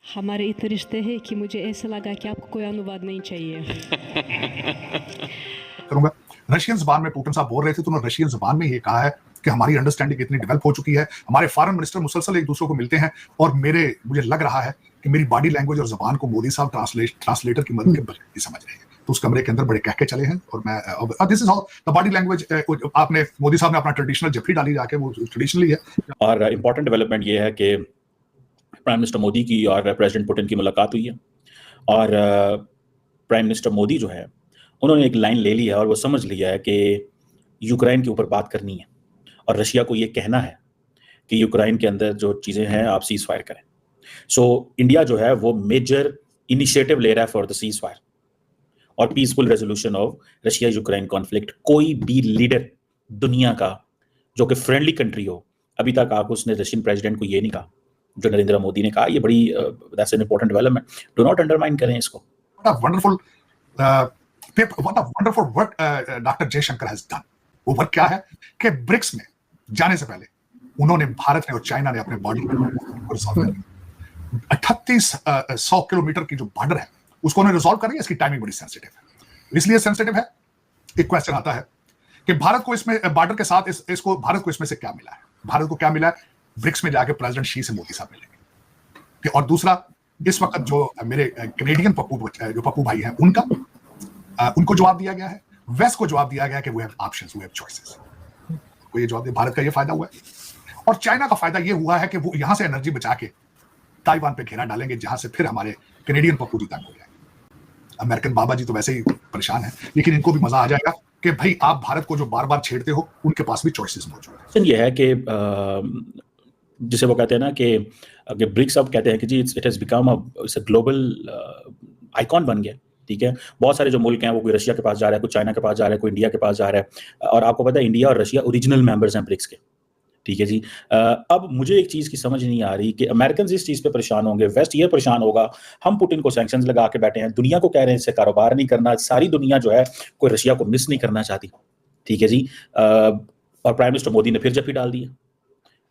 हमारे इतने रिश्ते हैं कि मुझे ऐसा लगा कि आपको कोई अनुवाद नहीं चाहिए। करूंगा। रशियन जुबान में पुतिन साहब बोल रहे थे तो उन्होंने रशियन जुबान में ये कहा है कि हमारी अंडरस्टैंडिंग इतनी डेवलप हो चुकी है, हमारे फॉरेन मिनिस्टर मुसलसल एक दूसरे को मिलते हैं और मुझे लग रहा है कि मेरी बॉडी लैंग्वेज और जुबान को मोदी साहब ट्रांसलेटर की मदद के बगैर नहीं समझ रहे हैं। तो उस कमरे के अंदर बड़े कहके चले हैं और मैं this is how the body language. आपने मोदी साहब ने अपना ट्रेडिशनल जफरी डाली जाके, वो ट्रेडिशनली है। और इम्पोर्टेंट डेवलपमेंट ये है कि प्राइम मिनिस्टर मोदी की और प्रेसिडेंट पुतिन की मुलाकात हुई है और प्राइम मिनिस्टर मोदी जो है उन्होंने एक लाइन ले ली है और वो समझ लिया है कि यूक्रेन के ऊपर बात करनी है और रशिया को ये कहना है कि यूक्रेन के अंदर जो चीज़ें हैं आप सीज फायर करें। सो इंडिया जो है वो मेजर इनिशिएटिव ले रहा है फॉर द सीज फायर और peaceful resolution of Russia Ukraine conflict. कोई भी लीडर दुनिया का जो कि फ्रेंडली कंट्री हो, अभी तक आप उसने रशियन प्रेसिडेंट को ये नहीं कहा जो नरेंद्र मोदी ने कहा। ये बड़ी that's an important development, do not undermine करें इसको। What a wonderful work Dr. Jaishankar has done। वो वर्क क्या है कि ब्रिक्स में जाने से पहले उन्होंने, भारत ने और चाइना ने अपने बॉर्डर को रिजॉल्व कर लिया। 3800 किलोमीटर की जो बॉर्डर है उसको उन्होंने रिजॉल्व कर लिया। इसकी टाइमिंग बड़ी सेंसिटिव है। इसलिए सेंसिटिव है, एक क्वेश्चन आता है कि भारत को इसमें बॉर्डर के साथ इसको भारत को इसमें से क्या मिला है। भारत को क्या मिला है? ब्रिक्स में जाके प्रेसिडेंट शी से मोदी साहब मिलेंगे। और दूसरा, इस वक्त जो मेरे कैनेडियन पप्पू भाई हैं उनको जवाब दिया गया है, वेस्ट को जवाब दिया गया है कि we have options, we have choices. को ये जवाब दिया। भारत का ये फायदा हुआ है और चाइना का फायदा ये हुआ है कि वो यहां से एनर्जी बचा के ताइवान पे घेरा डालेंगे, जहां से फिर हमारे कैनेडियन पप्पू जी तंग हो जाएंगे। अमेरिकन बाबा जी तो वैसे ही परेशान है, लेकिन इनको भी मजा आ जाएगा कि भाई आप भारत को जो बार बार छेड़ते हो, उनके पास भी चॉइसेस मौजूद है। ये है कि जिसे वो कहते हैं ना कि ब्रिक्स अब कहते हैं कि जी it has become a global icon बन गया। ठीक है, बहुत सारे जो मुल्क हैं वो कोई रशिया के पास जा रहा है, कोई चाइना के पास जा रहा है, कोई इंडिया के पास जा रहा है। और आपको पता है इंडिया और रशिया ओरिजिनल मेंबर्स हैं ब्रिक्स के। ठीक है जी। अब मुझे एक चीज़ की समझ नहीं आ रही कि अमेरिकन इस चीज़ पे परेशान होंगे, वेस्ट ये परेशान होगा, हम पुतिन को सैंक्शंस लगा के बैठे हैं, दुनिया को कह रहे हैं इससे कारोबार नहीं करना। सारी दुनिया जो है कोई रशिया को मिस नहीं करना चाहती। ठीक है जी। और प्राइम मिनिस्टर मोदी ने फिर जफी डाल दी है,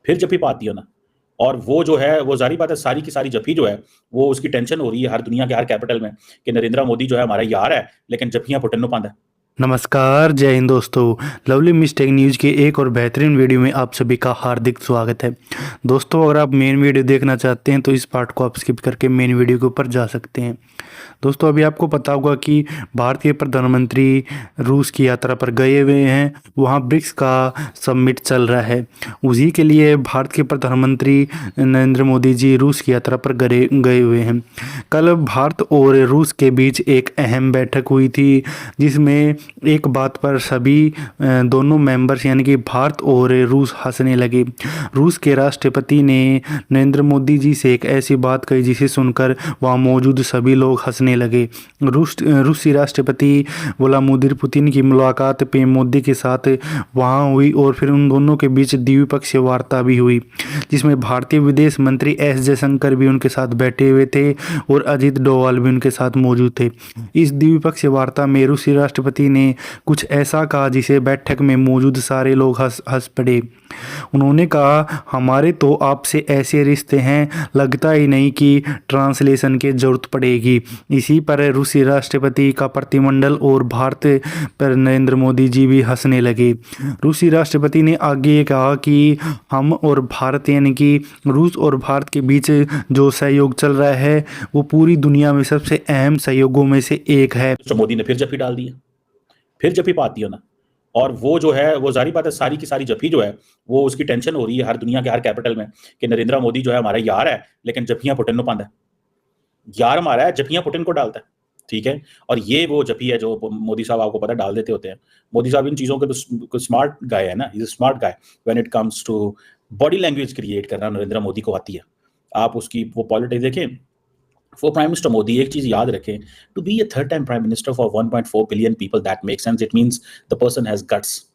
फिर जफी पाती हो ना। और वो जो है वो जारी बात है, सारी की सारी जफी जो है वो उसकी टेंशन हो रही है हर दुनिया के हर कैपिटल में कि नरेंद्र मोदी जो है हमारा यार है, लेकिन जफियां पुतिन नु पांदा है। नमस्कार, जय हिंद दोस्तों। लवली मिस्टेक न्यूज़ के एक और बेहतरीन वीडियो में आप सभी का हार्दिक स्वागत है। दोस्तों, अगर आप मेन वीडियो देखना चाहते हैं तो इस पार्ट को आप स्किप करके मेन वीडियो के ऊपर जा सकते हैं। दोस्तों, अभी आपको पता होगा कि भारतीय प्रधानमंत्री रूस की यात्रा पर गए हुए हैं। वहाँ ब्रिक्स का समिट चल रहा है। उसी के लिए भारत के प्रधानमंत्री नरेंद्र मोदी जी रूस की यात्रा पर गए हुए हैं। कल भारत और रूस के बीच एक अहम बैठक हुई थी, जिसमें एक बात पर सभी दोनों मेंबर्स यानी कि भारत और रूस हंसने लगे। रूस के राष्ट्रपति ने नरेंद्र मोदी से एक ऐसी बात कही जिसे सुनकर वहाँ मौजूद सभी लोग हंसने लगे। रूसी राष्ट्रपति व्लादिमीर पुतिन की मुलाकात पीएम मोदी के साथ वहाँ हुई और फिर उन दोनों के बीच द्विपक्षीय वार्ता भी हुई, जिसमें भारतीय विदेश मंत्री एस जयशंकर भी उनके साथ बैठे हुए थे और अजीत डोवाल भी उनके साथ मौजूद थे। इस द्विपक्षीय वार्ता में रूसी राष्ट्रपति ने कुछ ऐसा कहा जिसे बैठक में मौजूद सारे लोग हंस पड़े। उन्होंने कहा, हमारे तो आपसे ऐसे रिश्ते हैं, लगता ही नहीं कि ट्रांसलेशन की जरूरत पड़ेगी। इसी पर रूसी राष्ट्रपति का प्रतिमंडल और भारत पर नरेंद्र मोदी जी भी हंसने लगे। रूसी राष्ट्रपति ने आगे कहा कि हम और भारत यानी कि रूस और भारत के बीच जो सहयोग चल रहा है वो पूरी दुनिया में सबसे अहम सहयोगों में से एक है। मोदी ने फिर जफी डाल दी है, फिर जफी पाती हो ना। और वो जो है वो जारी बात है, सारी की सारी जफी जो है वो उसकी टेंशन हो रही है हर दुनिया के हर कैपिटल में कि नरेंद्र मोदी जो है हमारा यार है, लेकिन जफियां पुतिन नु पांदा है। यार हमारा है, जफियां पुतिन को डालता है। ठीक है, और ये वो जफी है जो मोदी साहब आपको पता डाल देते होते हैं। मोदी साहब इन चीज़ों के तो स्मार्ट गाय है ना, is smart guy when it comes to body language create करना। नरेंद्र मोदी को आती है। आप उसकी वो पॉलिटिक्स देखें। फॉर प्राइम मिनिस्टर मोदी एक चीज़ याद रखें, to be a third time prime minister for 1.4 billion people, that make sense. It means the person has guts,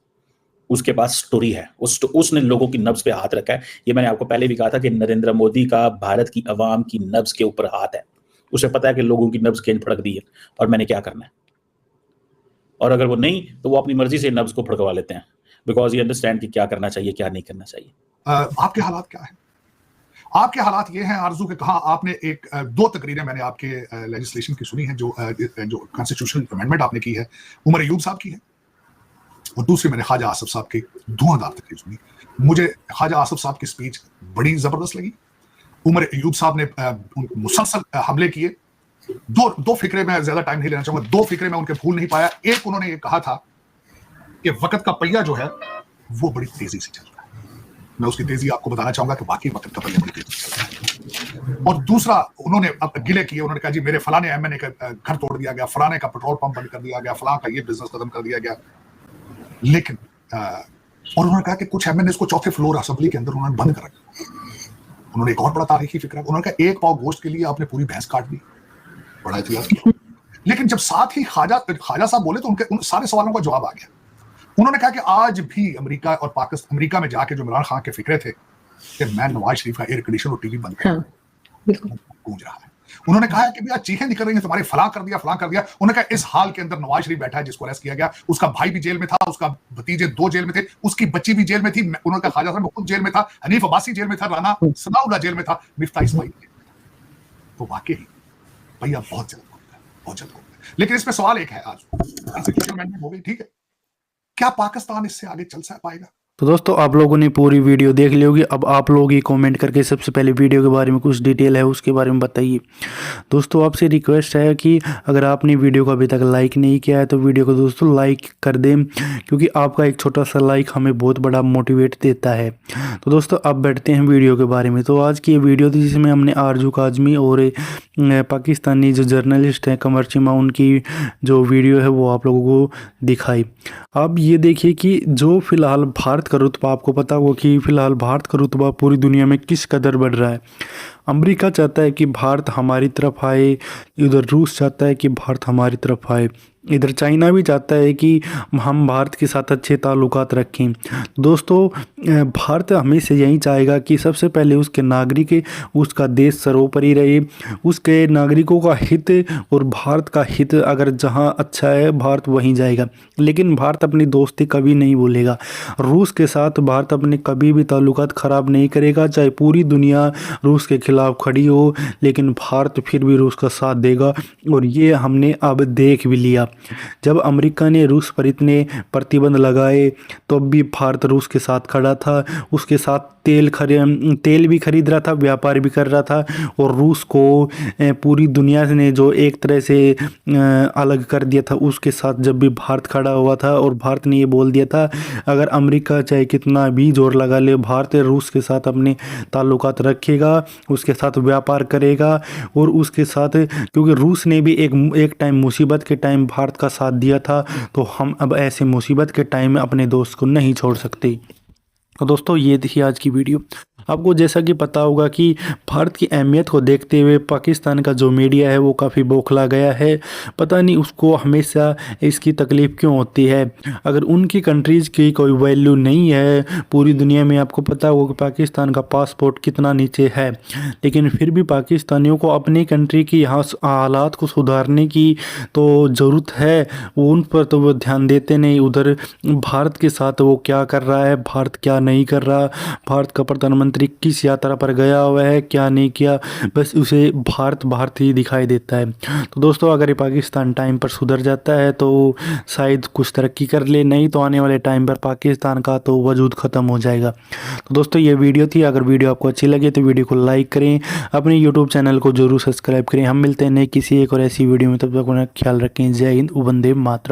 उसके पास स्टोरी है, उसने लोगों की नब्ज पे हाथ रखा है। ये मैंने आपको पहले भी कहा था कि नरेंद्र मोदी का भारत की आवाम की नब्ज के ऊपर हाथ है। उसे पता है कि लोगों की नब्ज खेल फड़क दी है और मैंने क्या करना है। और अगर वो नहीं तो वो अपनी मर्जी से नब्ज को फड़कवा लेते हैं, बिकॉज ये अंडरस्टैंड कि क्या करना चाहिए क्या नहीं करना चाहिए। आपके हालात क्या है आपके हालात ये हैं आरजू के, कहा आपने एक 2 तकरीरें मैंने आपके लेजिस्लेशन की सुनी है, जो कॉन्स्टिट्यूशनल अमेंडमेंट आपने की है, उमर अयूब साहब की है, और दूसरी मैंने ख्वाजा आसिफ साहब की धुआंधार तकरीर सुनी। मुझे ख्वाजा आसिफ साहब की स्पीच बड़ी जबरदस्त लगी। उमर अयूब साहब ने मुसलसल हमले किए। दो फिक्रे, मैं ज्यादा टाइम नहीं लेना चाहूंगा, 2 फिक्रे मैं उनके भूल नहीं पाया। एक, उन्होंने ये कहा था कि वक्त का पहिया जो है वो बड़ी तेजी से चल रहा है। मैं उसकी तेजी आपको बताना चाहूंगा कि वाकई वक्त का पहिया बड़ी तेजी से चल रहा है। और दूसरा, उन्होंने अब गिले किए, उन्होंने कहा जी मेरे फलाने एमएनए का घर तोड़ दिया गया, फलाने का पेट्रोल पंप बंद कर दिया गया, फलां का ये बिजनेस खत्म कर दिया गया। लेकिन और उन्होंने कहा कि कुछ एमएनए को 4थे फ्लोर असेंबली के अंदर उन्होंने बंद कर रखा। उन्होंने एक और बड़ा तारीखी फिक्रा, उन्होंने कहा 1 पाव गोश्त के लिए आपने पूरी भैंस काट दी, बड़ा इतिहास किया। लेकिन जब साथ ही ख्वाजा साहब बोले तो उनके उन सारे सवालों का जवाब आ गया। उन्होंने कहा कि आज भी अमेरिका और पाकिस्तान, अमेरिका में जाके जो इमरान खान के फिक्रे थे कि मैं नवाज शरीफ का एयर कंडीशन और टीवी बंद कर, गूंज रहा है। उन्होंने कहा कि भैया चीखें निकल रही हैं तुम्हारे, फलां कर दिया, फलां कर दिया। उन्होंने कहा इस हाल के अंदर नवाज शरीफ बैठा है जिसको अरेस्ट किया गया, उसका भाई भी जेल में था, उसका भतीजे 2 जेल में थे, उसकी बच्ची भी जेल में थी। उन्होंने कहा ख्वाजा साहब खुद जेल में था, हनीफ अब्बासी जेल में था, राना सनाउल्लाह जेल में था, मिफ्ता इस्माइल जेल में था। तो वाकई भैया बहुत जल्द होगा। लेकिन इसमें सवाल एक है, आज कॉन्स्टिट्यूशन अमेंडमेंट हो गई, ठीक है, क्या पाकिस्तान इससे आगे चल पाएगा? तो दोस्तों आप लोगों ने पूरी वीडियो देख ली होगी। अब आप लोग ही कमेंट करके सबसे पहले वीडियो के बारे में कुछ डिटेल है उसके बारे में बताइए। दोस्तों आपसे रिक्वेस्ट है कि अगर आपने वीडियो को अभी तक लाइक नहीं किया है तो वीडियो को दोस्तों लाइक कर दें, क्योंकि आपका एक छोटा सा लाइक हमें बहुत बड़ा मोटिवेट देता है। तो दोस्तों अब बैठते हैं वीडियो के बारे में। तो आज की ये वीडियो थी जिसमें हमने आरजू काजमी और पाकिस्तानी जो जर्नलिस्ट हैं कमर चीमा, उनकी जो वीडियो है वो आप लोगों को दिखाई। अब ये देखिए कि जो फिलहाल भारत का रुतबा, आपको पता होगा कि फिलहाल भारत का रुतबा पूरी दुनिया में किस कदर बढ़ रहा है। अमेरिका चाहता है कि भारत हमारी तरफ आए, इधर रूस चाहता है कि भारत हमारी तरफ आए, इधर चाइना भी चाहता है कि हम भारत के साथ अच्छे ताल्लुकात रखें। दोस्तों भारत हमेशा यही चाहेगा कि सबसे पहले उसके नागरिक, उसका देश सर्वोपरि रहे, उसके नागरिकों का हित और भारत का हित अगर जहां अच्छा है भारत वहीं जाएगा। लेकिन भारत अपनी दोस्ती कभी नहीं भूलेगा। रूस के साथ भारत अपने कभी भी ताल्लुकात ख़राब नहीं करेगा, चाहे पूरी दुनिया रूस के खिलाफ खड़ी हो, लेकिन भारत फिर भी रूस का साथ देगा। और ये हमने अब देख भी लिया। जब अमेरिका ने रूस पर इतने प्रतिबंध लगाए तो अब भी भारत रूस के साथ खड़ा था, उसके साथ तेल भी खरीद रहा था, व्यापार भी कर रहा था। और रूस को पूरी दुनिया ने जो एक तरह से अलग कर दिया था, उसके साथ जब भी भारत खड़ा हुआ था और भारत ने ये बोल दिया था अगर अमेरिका चाहे कितना भी जोर लगा ले, भारत रूस के साथ अपने ताल्लुकात रखेगा, उसके साथ व्यापार करेगा। और उसके साथ क्योंकि रूस ने भी एक टाइम मुसीबत के टाइम भारत का साथ दिया था, तो हम अब ऐसे मुसीबत के टाइम में अपने दोस्त को नहीं छोड़ सकते। तो दोस्तों ये थी आज की वीडियो। आपको जैसा कि पता होगा कि भारत की अहमियत को देखते हुए पाकिस्तान का जो मीडिया है वो काफ़ी बौखला गया है। पता नहीं उसको हमेशा इसकी तकलीफ़ क्यों होती है। अगर उनकी कंट्रीज़ की कोई वैल्यू नहीं है पूरी दुनिया में, आपको पता होगा कि पाकिस्तान का पासपोर्ट कितना नीचे है, लेकिन फिर भी पाकिस्तानियों को अपनी कंट्री की यहाँ हालात को सुधारने की तो ज़रूरत है, उन पर तो वो ध्यान देते नहीं। उधर भारत के साथ वो क्या कर रहा है, भारत क्या नहीं कर रहा, भारत का प्रधानमंत्री किस यात्रा पर गया हुआ है, क्या नहीं किया, बस उसे भारत ही दिखाई देता है। तो दोस्तों अगर ये पाकिस्तान टाइम पर सुधर जाता है तो शायद कुछ तरक्की कर ले, नहीं तो आने वाले टाइम पर पाकिस्तान का तो वजूद ख़त्म हो जाएगा। तो दोस्तों ये वीडियो थी। अगर वीडियो आपको अच्छी लगे तो वीडियो को लाइक करें, अपने यूट्यूब चैनल को जरूर सब्सक्राइब करें। हम मिलते हैं नए किसी एक और ऐसी वीडियो में, तब तक अपना ख्याल रखें। जय हिंद, वंदे मातरम।